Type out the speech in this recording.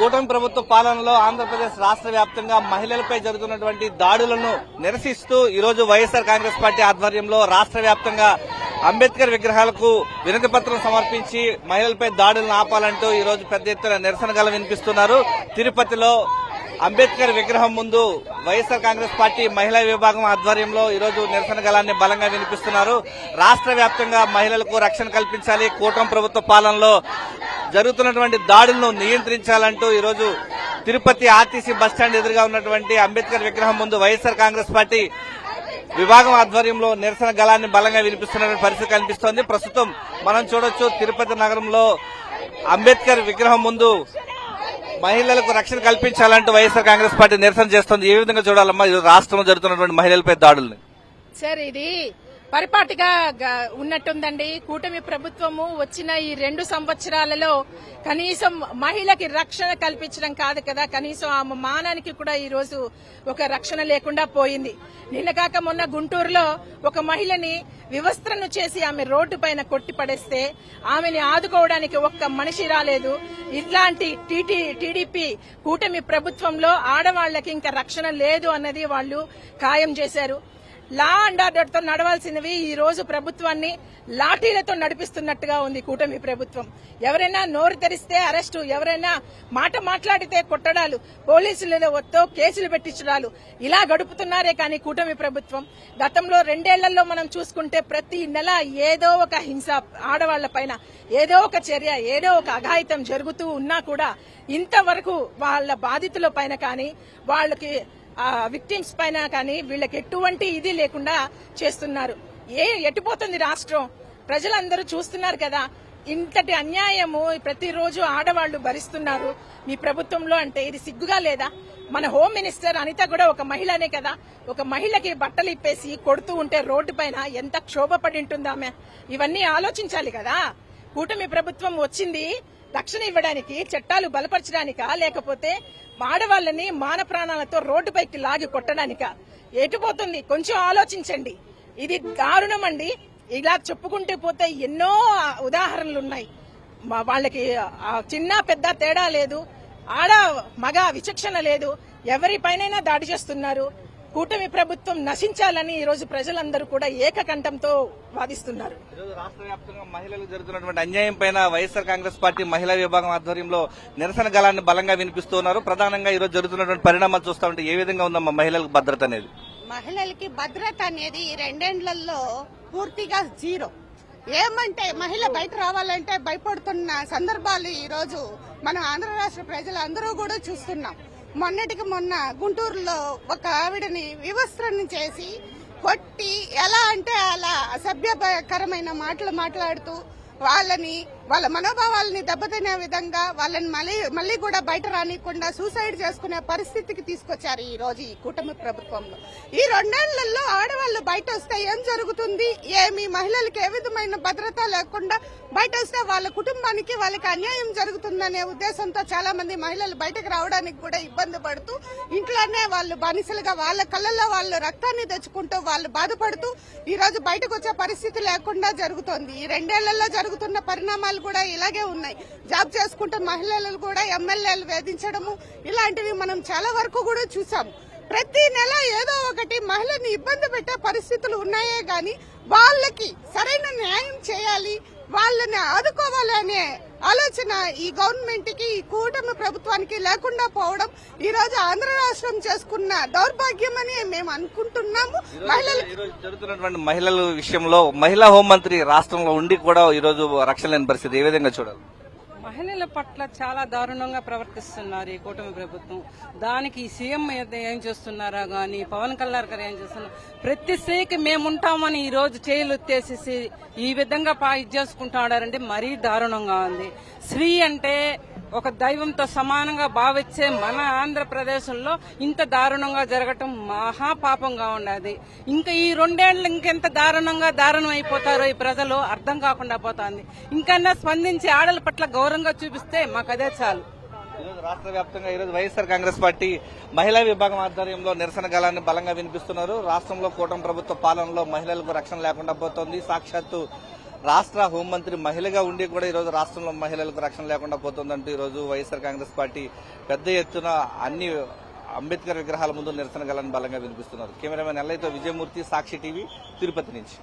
కూటమి ప్రభుత్వ పాలనలో ఆంధ్రప్రదేశ్ రాష్ట్ర వ్యాప్తంగా మహిళలపై జరుగుతున్నటువంటి దాడులను నిరసిస్తూ ఈరోజు వైఎస్ఆర్ కాంగ్రెస్ పార్టీ ఆధ్వర్యంలో రాష్ట్ర వ్యాప్తంగా అంబేద్కర్ విగ్రహాలకు వినతి పత్రం సమర్పించి మహిళలపై దాడులను ఆపాలంటూ ఈరోజు పెద్ద ఎత్తున నిరసన గల వినిపిస్తున్నారు. తిరుపతిలో అంబేద్కర్ విగ్రహం ముందు వైఎస్ఆర్ కాంగ్రెస్ పార్టీ మహిళా విభాగం ఆధ్వర్యంలో ఈరోజు నిరసన గలాన్ని బలంగా వినిపిస్తున్నారు. రాష్ట్ర వ్యాప్తంగా మహిళలకు రక్షణ కల్పించాలి, కూటమి ప్రభుత్వ పాలనలో జరుగుతున్నటువంటి దాడులను నియంత్రించాలంటూ ఈరోజు తిరుపతి ఆర్టీసీ బస్టాండ్ ఎదురుగా ఉన్నటువంటి అంబేద్కర్ విగ్రహం ముందు వైఎస్ఆర్ కాంగ్రెస్ పార్టీ విభాగం ఆధ్వర్యంలో నిరసన గలాన్ని బలంగా వినిపిస్తున్న పరిస్థితి కనిపిస్తోంది. ప్రస్తుతం మనం చూడొచ్చు తిరుపతి నగరంలో అంబేద్కర్ విగ్రహం ముందు మహిళలకు రక్షణ కల్పించాలంటూ వైఎస్ఆర్ కాంగ్రెస్ పార్టీ నిరసన చేస్తోంది. ఏ విధంగా చూడాలమ్మా రాష్ట్రంలో జరుగుతున్నటువంటి మహిళలపై దాడుల్ని? సార్, ఇది పరిపాటిగా ఉన్నట్టుందండి. కూటమి ప్రభుత్వము వచ్చిన ఈ 2 సంవత్సరాలలో కనీసం మహిళకి రక్షణ కల్పించడం కాదు కదా, కనీసం ఆమె మానానికి కూడా ఈ రోజు ఒక రక్షణ లేకుండా పోయింది. నిన్న కాక మొన్న గుంటూరులో ఒక మహిళని వివస్త్రను చేసి ఆమె రోడ్డు పైన కొట్టి పడేస్తే ఆమెని ఆదుకోవడానికి ఒక్క మనిషి రాలేదు. ఇట్లాంటి టీడీపీ కూటమి ప్రభుత్వంలో ఆడవాళ్లకి ఇంకా రక్షణ లేదు అన్నది వాళ్ళు ఖాయం చేశారు. లా అండ్ ఆర్డర్ తో నడవాల్సినవి ఈ రోజు ప్రభుత్వాన్ని లాఠీలతో నడిపిస్తున్నట్టుగా ఉంది కూటమి ప్రభుత్వం. ఎవరైనా నోరు తెరిస్తే అరెస్టు, ఎవరైనా మాట మాట్లాడితే కొట్టడాలు, పోలీసులతో కేసులు పెట్టించడాలు, ఇలా గడుపుతున్నారే కానీ కూటమి ప్రభుత్వం. గతంలో 2 ఏళ్లలో మనం చూసుకుంటే ప్రతి నెల ఏదో ఒక హింస ఆడవాళ్ల పైన, ఏదో ఒక చర్య, ఏదో ఒక అఘాయితం జరుగుతూ ఉన్నా కూడా ఇంతవరకు వాళ్ళ బాధితుల పైన కానీ వాళ్ళకి విక్టిమ్స్ పైన కానీ వీళ్ళకి ఎటువంటి ఇది లేకుండా చేస్తున్నారు. ఎటుపోతుంది రాష్ట్రం? ప్రజలందరూ చూస్తున్నారు కదా. ఇంతటి అన్యాయము ప్రతిరోజు ఆడవాళ్లు భరిస్తున్నారు మీ ప్రభుత్వంలో అంటే ఇది సిగ్గుగా లేదా? మన హోమ్ మినిస్టర్ అనిత కూడా ఒక మహిళనే కదా. ఒక మహిళకి బట్టలు ఇప్పేసి కొడుతూ ఉంటే రోడ్డు పైన ఎంత క్షోభపడి ఉంటుంది ఆమె. ఇవన్నీ ఆలోచించాలి కదా. కూటమి ప్రభుత్వం వచ్చింది రక్షణ ఇవ్వడానికి, చట్టాలు బలపరచడానికా, లేకపోతే ఆడవాళ్ళని మాన ప్రాణాలతో రోడ్డుపైకి లాగి కొట్టడానికా? ఎటుపోతుంది? కొంచెం ఆలోచించండి. ఇది దారుణం అండి. ఇలా చెప్పుకుంటూ పోతే ఎన్నో ఉదాహరణలున్నాయి. వాళ్ళకి చిన్న పెద్ద తేడా లేదు, ఆడ మగ విచక్షణ లేదు, ఎవరిపైనైనా దాడి చేస్తున్నారు. కూటమి ప్రభుత్వం నశించాలని ఈ రోజు ప్రజలందరూ కూడా ఏకకంఠంతో వాదిస్తున్నారు. రాష్ట్ర వ్యాప్తంగా మహిళలకు జరుగుతున్నటువంటి అన్యాయం పైన వైఎస్ఆర్ కాంగ్రెస్ పార్టీ మహిళా విభాగం ఆధ్వర్యంలో నిరసన గలాన్ని బలంగా వినిపిస్తున్నారు. ప్రధానంగా ఈ రోజు జరుగుతున్నటువంటి పరిణామాలు చూస్తా ఉంటే ఏ విధంగా ఉందమ్మా మహిళలకు భద్రత అనేది? మహిళలకి భద్రత అనేది ఈ 2 ఏళ్లలో పూర్తిగా జీరో. ఏమంటే మహిళ బయట రావాలంటే భయపడుతున్న సందర్భాలు ఈ రోజు మన ఆంధ్ర రాష్ట్ర ప్రజలందరూ కూడా చూస్తున్నాం. మొన్నటికి మొన్న గుంటూరులో ఒక ఆవిడని వివస్త్రం చేసి కొట్టి ఎలా అంటే అలా అసభ్యకరమైన మాటలు మాట్లాడుతూ వాళ్ళ మనోభావాలని దెబ్బతినే విధంగా వాళ్ళని మళ్ళీ కూడా బయట రానికుండా సూసైడ్ చేసుకునే పరిస్థితికి తీసుకొచ్చారు ఈ రోజు ఈ కూటమి ప్రభుత్వంలో. ఈ 2 ఏళ్లలో ఆడవాళ్లు బయట వస్తే ఏం జరుగుతుంది? ఏమి మహిళలకు ఏ విధమైన భద్రత లేకుండా బయట వస్తే వాళ్ళ కుటుంబానికి వాళ్ళకి అన్యాయం జరుగుతుందనే ఉద్దేశంతో చాలా మంది మహిళలు బయటకు రావడానికి కూడా ఇబ్బంది పడుతూ ఇంట్లోనే వాళ్ళు బానిసలుగా వాళ్ళ కళ్ళల్లో వాళ్ళు రక్తాన్ని తెచ్చుకుంటూ వాళ్ళు బాధపడుతూ ఈ రోజు బయటకు వచ్చే పరిస్థితి లేకుండా జరుగుతోంది. ఈ 2 ఏళ్లలో జరుగుతున్న పరిణామాలు కూడా ఇలాగే ఉన్నాయి. జాబ్ చేసుకుంటే మహిళలు కూడా ఎమ్మెల్యేలు వేధించడము ఇలాంటివి మనం చాలా వరకు కూడా చూసాము. ప్రతి నెల ఏదో ఒకటి మహిళని ఇబ్బంది పెట్టే పరిస్థితులు ఉన్నాయే గాని వాళ్ళకి సరైన న్యాయం చేయాలి, వాళ్ళని ఆదుకోవాలి అనే ఆలోచన ఈ గవర్నమెంట్ కి, ఈ కూటమి ప్రభుత్వానికి లేకుండా పోవడం ఈ రోజు ఆంధ్ర రాష్ట్రం చేసుకున్న దౌర్భాగ్యమని మేము అనుకుంటున్నాము. జరుగుతున్నటువంటి మహిళల విషయంలో మహిళా హోంమంత్రి రాష్ట్రంలో ఉండి కూడా ఈ రోజు రక్షణ లేని పరిస్థితి ఏ విధంగా చూడాలి? మహిళల పట్ల చాలా దారుణంగా ప్రవర్తిస్తున్నారు ఈ కూటమి ప్రభుత్వం. దానికి సీఎం ఏం చేస్తున్నారా గాని, పవన్ కళ్యాణ్ గారు ఏం చేస్తున్నారు? ప్రతి స్త్రీకి మేముంటామని ఈ రోజు చేతులు ఎత్తేసేసి ఈ విధంగా ఇది చేసుకుంటున్నారంటే మరీ దారుణంగా ఉంది. స్త్రీ అంటే ఒక దైవంతో సమానంగా భావించే మన ఆంధ్రప్రదేశ్లో ఇంత దారుణంగా జరగటం మహాపాపంగా ఉన్నది. ఇంకా ఈ 2 ఏళ్లు ఇంకెంత దారుణం అయిపోతారో ఈ ప్రజలు అర్థం కాకుండా పోతుంది. ఇంకన్నా స్పందించి ఆడల పట్ల గౌరవంగా చూపిస్తే మాకు అదే చాలు. రాష్ట్ర వ్యాప్తంగా ఈరోజు వైఎస్ఆర్ కాంగ్రెస్ పార్టీ మహిళా విభాగం ఆధ్వర్యంలో నిరసన గలాన్ని బలంగా వినిపిస్తున్నారు. రాష్ట్రంలో కూటమి ప్రభుత్వ పాలనలో మహిళలకు రక్షణ లేకుండా పోతోంది. సాక్షాత్తు రాష్ట్ర హోంమంత్రి మహిళగా ఉండి కూడా ఈరోజు రాష్ట్రంలో మహిళలకు రక్షణ లేకుండా పోతుందంటూ ఈరోజు వైఎస్ఆర్ కాంగ్రెస్ పార్టీ పెద్ద ఎత్తున అన్ని అంబేద్కర్ విగ్రహాల ముందు నిరసన గలను బలంగా వినిపిస్తున్నారు. కెమెరామెన్ ఎల్లైతో విజయమూర్తి, సాక్షి టీవీ, తిరుపతి నుంచి.